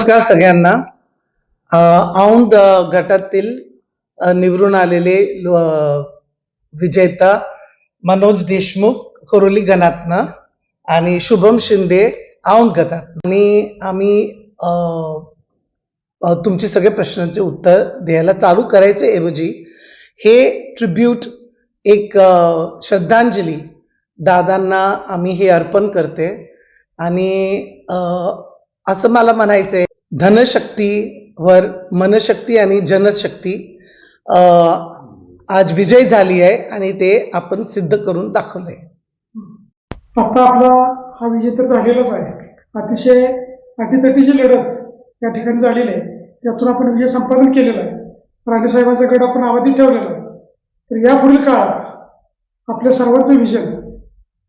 नमस्कार सगळ्यांना. औंध गटातील निवडून आलेले विजेता मनोज देशमुख कोरोली गणातनं आणि शुभम शिंदे औंध गटात आणि आम्ही तुमचे सगळे प्रश्नांचे उत्तर द्यायला चालू करायचे ऐवजी हे ट्रिब्यूट एक श्रद्धांजली दादांना आम्ही हे अर्पण करते. आणि असं मला म्हणायचंय, धनशक्तीवर मनशक्ती आणि जनशक्ती आज विजय झाली आहे आणि ते आपण सिद्ध करून दाखवलंय. आता आपला हा विजय तर झालेलाच आहे. अतिशय अटीतटीची लढत या ठिकाणी झालेली आहे. त्यातून आपण विजय संपादन केलेला आहे. राणेसाहेबांचा गड आपण अबाधित ठेवलेला आहे. तर या पुढील काळात आपल्या सर्वांचं विजन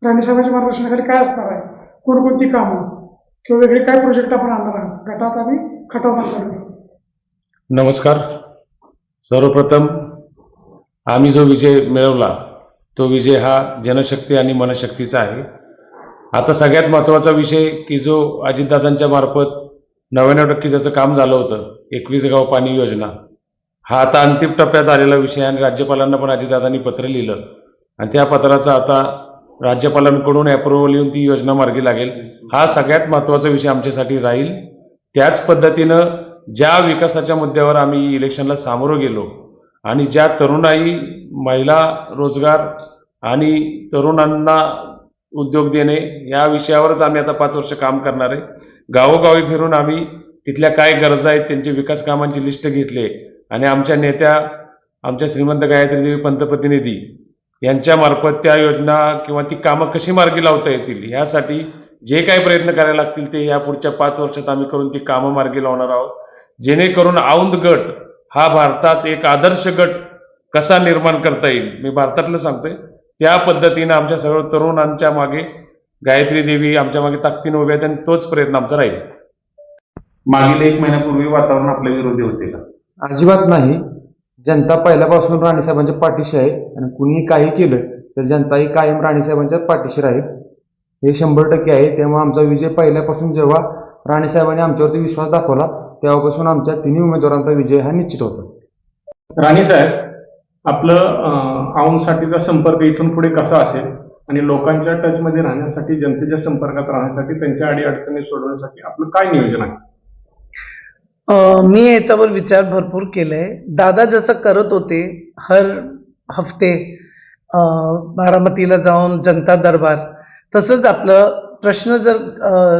राणेसाहेबांच्या मार्गदर्शनाखाली काय असणार आहे, कोणकोणती कामं किंवा वेगळे काय प्रोजेक्ट आपण आणणार आहोत गटात आणि खटाव. नमस्कार. सर्वप्रथम आम्ही जो विजय मिळवला तो विजय हा जनशक्ती आणि मनशक्तीचा आहे. आता सगळ्यात महत्त्वाचा विषय की जो अजितदादांच्या मार्फत 99% ज्याचं काम झालं होतं, 21 गाव पाणी योजना, हा आता अंतिम टप्प्यात आलेला विषय आणि राज्यपालांना पण अजितदादांनी पत्र लिहिलं आणि त्या पत्राचा आता राज्यपालांकडून अप्रुव्हल येऊन ती योजना मार्गी लागेल. हा सगळ्यात महत्त्वाचा विषय आमच्यासाठी राहील. त्याच पद्धतीनं ज्या विकासाच्या मुद्द्यावर आम्ही इलेक्शनला सामोरं गेलो आणि ज्या तरुणाई, महिला रोजगार आणि तरुणांना उद्योग देणे या विषयावरच आम्ही आता 5 वर्ष काम करणार आहे. गावोगावी फिरून आम्ही तिथल्या काय गरजा आहेत त्यांची विकास कामांची लिस्ट घेतली आणि आमच्या नेत्या, आमच्या श्रीमंत गायत्री देवी पंतप्रतिनिधी यांच्या मार्फत त्या योजना किंवा ती कामं कशी मार्गी लावता येतील यासाठी जे काही प्रयत्न करायला लागतील ते या पुढच्या 5 वर्षात आम्ही करून ती कामं मार्गी लावणार आहोत, जेणेकरून औंध गट हा भारतात एक आदर्श गट कसा निर्माण करता येईल, मी भारतातलं सांगतोय, त्या पद्धतीनं आमच्या सर्व तरुणांच्या मागे गायत्री देवी आमच्या मागे ताकदीनं उभ्या आहेत आणि तोच प्रयत्न आमचा राहील. मागील 1 महिन्यापूर्वी वातावरण आपल्या विरोधी होते का? अजिबात नाही. जनता पहिल्यापासून राणेसाहेबांच्या पाठीशी आहे आणि कुणीही काही केलं तर जनताही कायम राणेसाहेबांच्या पाठीशी राहील, हे 100% आहे. त्यामुळे आमचा विजय पहिल्यापासून जेव्हा राणेसाहेबांनी आमच्यावरती विश्वास दाखवला तेव्हापासून आमच्या तिन्ही उमेदवारांचा विजय हा निश्चित होता. राणेसाहेब, आपलं औंधसाठीचा संपर्क इथून पुढे कसा असेल आणि लोकांच्या टचमध्ये राहण्यासाठी, जनतेच्या संपर्कात राहण्यासाठी, त्यांच्या अडीअडचणी सोडवण्यासाठी आपलं काय नियोजन आहे? मी याच्यावर विचार भरपूर केलाय. दादा जसं करत होते हर हफ्ते बारामतीला जाऊन जनता दरबार, तसंच आपलं प्रश्न जर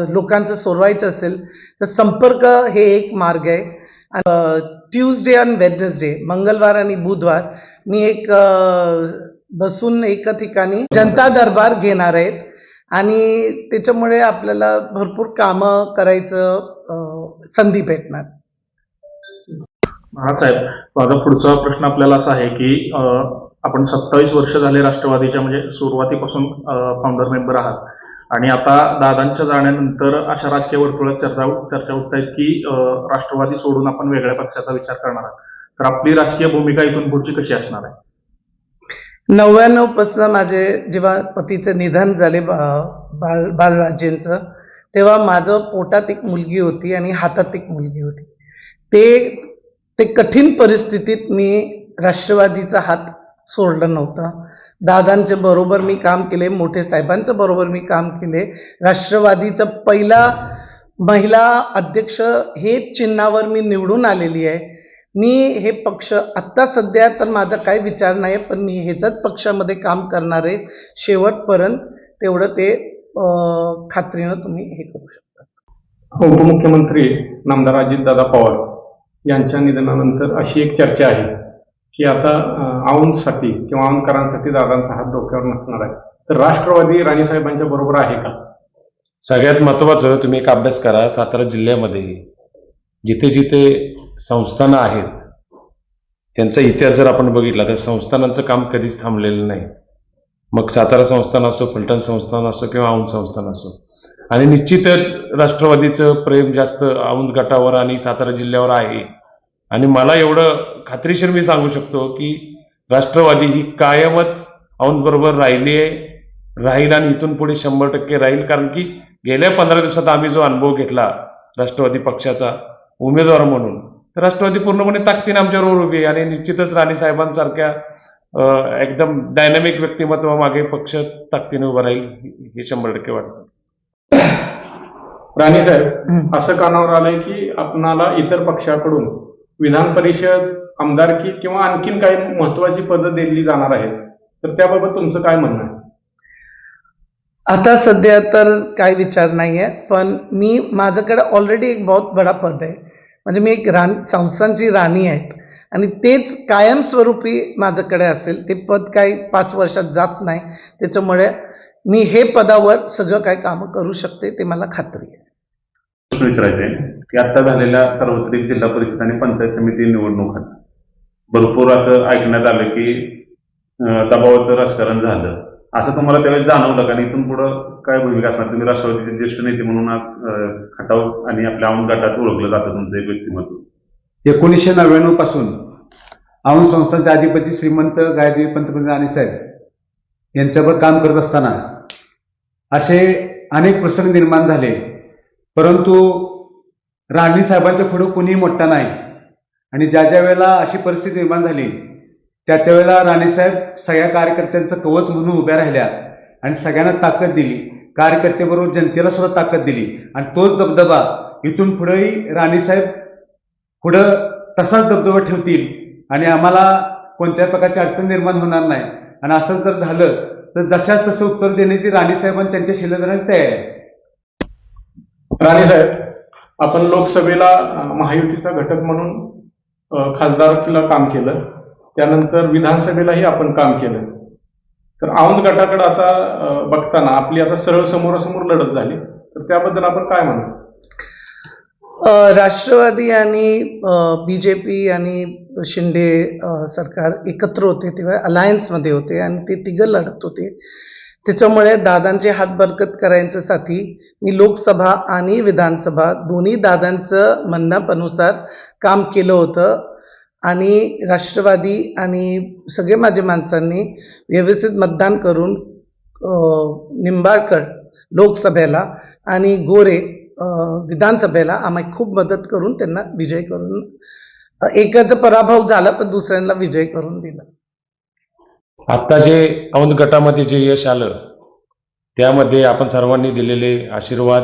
लोकांचं सोडवायचं असेल तर संपर्क हे एक मार्ग आहे. ट्यूजडे आणि वेडनेसडे, मंगळवार आणि बुधवार मी एक बसून एका ठिकाणी जनता दरबार घेणार आहेत आणि त्याच्यामुळे आपल्याला भरपूर कामं करायचं संधी भेटणार. साहेब, माझा पुढचा प्रश्न आपल्याला असा आहे की आपण 27 वर्ष झाले राष्ट्रवादीच्या, म्हणजे सुरुवातीपासून फाउंडर मेंबर आहात आणि आता दादांच्या जाण्यानंतर अशा राजकीय वर्तुळात चर्चा उठत आहेत की राष्ट्रवादी सोडून आपण वेगळ्या पक्षाचा विचार करणार आहात. तर आपली राजकीय भूमिका इथून पुढची कशी असणार आहे? 99 पासून माझे जेव्हा पतीचं निधन झाले बाळराजेंचं, तेव्हा माझं पोटात एक मुलगी होती आणि हातात एक मुलगी होती. ते कठीण परिस्थितीत मी राष्ट्रवादीचा हात सोडला नव्हता. दादांच्या बरोबर मी काम केले, मोठे साहेबांच्या बरोबर मी काम केले. राष्ट्रवादीचा पहिला महिला अध्यक्ष हे चिन्हावर मी निवडून आलेली आहे. मी हे पक्ष आत्ता सध्या तर माझा काही विचार नाही, पण मी ह्याच्याच पक्षामध्ये काम करणार आहे शेवटपर्यंत. तेवढं ते खात्रीनं तुम्ही हे करू शकता. उपमुख्यमंत्री नामदार अजितदादा पवार यांच्या निधनानंतर अशी एक चर्चा आहे की आता औंधसाठी किंवा औंधकरांसाठी दादांचा हात डोक्यावर नसणार आहे. तर राष्ट्रवादी राणेसाहेबांच्या बरोबर आहे का? सगळ्यात महत्त्वाचं, तुम्ही एक अभ्यास करा. सातारा जिल्ह्यामध्ये जिथे जिथे संस्थानं आहेत त्यांचा इतिहास जर आपण बघितला तर संस्थानांचं काम कधीच थांबलेलं नाही. मग सातारा संस्थान असो, फलटण संस्थान असो किंवा औंध संस्थान असो. आणि निश्चितच राष्ट्रवादीचं प्रेम जास्त औंध गटावर आणि सातारा जिल्ह्यावर आहे. आणि मला एवढं खात्रीशीर मी सांगू शकतो की राष्ट्रवादी ही कायमच औंध बरोबर राहिली आहे, राहील आणि इथून पुढे 100% राहील. कारण की गेल्या 15 दिवसात आम्ही जो अनुभव घेतला राष्ट्रवादी पक्षाचा उमेदवार म्हणून, तर राष्ट्रवादी पूर्णपणे ताकदीने आमच्याबरोबर उभी आहे आणि निश्चितच राणे साहेबांसारख्या एकदम डायनामिक व्यक्तिमत्वामागे पक्ष ताकदीने उभा राहील हे 100% वाटतं. राणे साहेब, असं कानावर आलंय की आपणाला इतर पक्षाकडून विधान परिषद, आमदारकी किंवा आणखीन काही महत्वाची पदं दिली जाणार आहेत, तर त्याबाबत तुमचं काय म्हणणं आहे? आता सध्या तर काही विचार नाहीये, पण माझ्याकडे ऑलरेडी एक बहुत बडा पद आहे. म्हणजे मी एक संस्थांची राणी आहेत आणि तेच कायमस्वरूपी माझ्याकडे असेल. ते पद काही 5 वर्षात जात नाही, त्याच्यामुळे मी हे पदावर सगळं काही कामं करू शकते, ते मला खात्री आहे. प्रश्न विचारायचे की आता झालेल्या सार्वत्रिक जिल्हा परिषद आणि पंचायत समिती निवडणुकात भरपूर असं ऐकण्यात आलं की दबावाचं राजकारण झालं. असं तुम्हाला त्यावेळेस जाणवलं का? आणि इथून पुढं काय भूमिका असणार? तुम्ही राष्ट्रवादीचे ज्येष्ठ नेते म्हणून आज खटाव आणि आपल्या औंध गटात ओळखलं जातं तुमचं एक व्यक्तिमत्व. 1999 पासून औंध संस्थांचे अधिपती श्रीमंत गायत्री पंतप्रधान राणेसाहेब यांच्यावर काम करत असताना असे अनेक प्रसंग निर्माण झाले, परंतु राणे साहेबांच्या पुढे कोणीही मोठा नाही. आणि ज्या ज्या वेळेला अशी परिस्थिती निर्माण झाली त्या त्यावेळेला राणेसाहेब सगळ्या कार्यकर्त्यांचं कवच म्हणून उभ्या राहिल्या आणि सगळ्यांना ताकद दिली. कार्यकर्त्याबरोबर जनतेला सुद्धा ताकद दिली आणि तोच दबदबा इथून पुढेही राणेसाहेब पुढं तसाच दबदबा ठेवतील आणि आम्हाला कोणत्या प्रकारची अडचण निर्माण होणार नाही. आणि असं जर झालं तर जशाच तसं उत्तर देण्याची राणेसाहेब आणि त्यांच्या शिलेदारांची तयारी आहे. राणे साहेब, आपण लोकसभेला महायुतीचा घटक म्हणून खासदारकीला काम केलं, त्यानंतर विधानसभेलाही आपण काम केलं. तर औंध गटाकडे आता बघताना आपली आता सरळ समोरासमोर लढत झाली, तर त्याबद्दल आपण काय म्हणू? राष्ट्रवादी आणि बीजेपी आणि शिंदे सरकार एकत्र होते, तेव्हा अलायन्समध्ये होते आणि ते तिघं लढत होते. त्याच्यामुळे दादांचे हात बरकत करायच्यासाठी मी लोकसभा आणि विधानसभा दोन्ही दादांचं म्हणण्यानुसार काम केलं होतं. आणि राष्ट्रवादी आणि सगळे माझ्या माणसांनी व्यवस्थित मतदान करून निंबाळकर लोकसभेला आणि गोरे विधानसभेला आम्ही खूप मदत करून त्यांना विजय करून एकाचा पराभव झाला पण दुसऱ्यांना विजय करून दिला. आत्ता जे औंध गटामध्ये जे यश आलं त्यामध्ये आपण सर्वांनी दिलेले आशीर्वाद,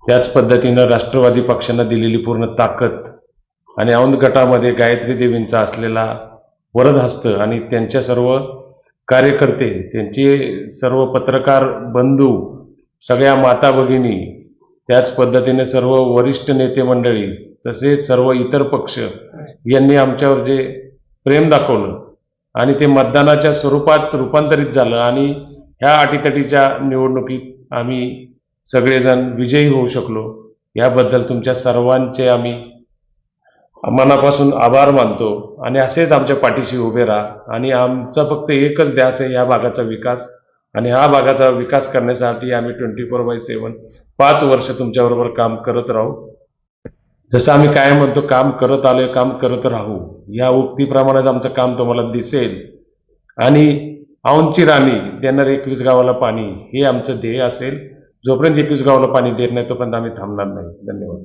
त्याच पद्धतीनं राष्ट्रवादी पक्षानं दिलेली पूर्ण ताकद आणि औंध गटामध्ये गायत्री देवींचा असलेला वरदहस्त आणि त्यांच्या सर्व कार्यकर्ते, त्यांचे सर्व पत्रकार बंधू, सगळ्या माता भगिनी, त्याच पद्धतीने सर्व वरिष्ठ नेते मंडळी, तसेच सर्व इतर पक्ष यांनी आमच्यावर जे प्रेम दाखवलं आणि ते मतदानाच्या स्वरूपात रूपांतरित झालं आणि ह्या अटीतटीच्या निवडणुकीत आम्ही सगळेजण विजयी होऊ शकलो. याबद्दल तुमच्या सर्वांचे आम्ही मनापासून आभार मानतो आणि असेच आमच्या पाठीशी उभे राहा. आणि आमचा फक्त एकच ध्यास आहे, या भागाचा विकास. आणि हा भागाचा विकास करण्यासाठी आम्ही 24/7 5 वर्ष तुमच्याबरोबर काम करत राहू. जसं आम्ही कायम म्हणतो, काम करत आलोय, काम करत राहू, या उक्तीप्रमाणेच आमचं काम तुम्हाला दिसेल. आणि औंधची राणी देणार 21 गावाला पाणी, हे आमचं ध्येय असेल. जोपर्यंत 21 गावाला पाणी देत नाही तोपर्यंत आम्ही थांबणार नाही. धन्यवाद.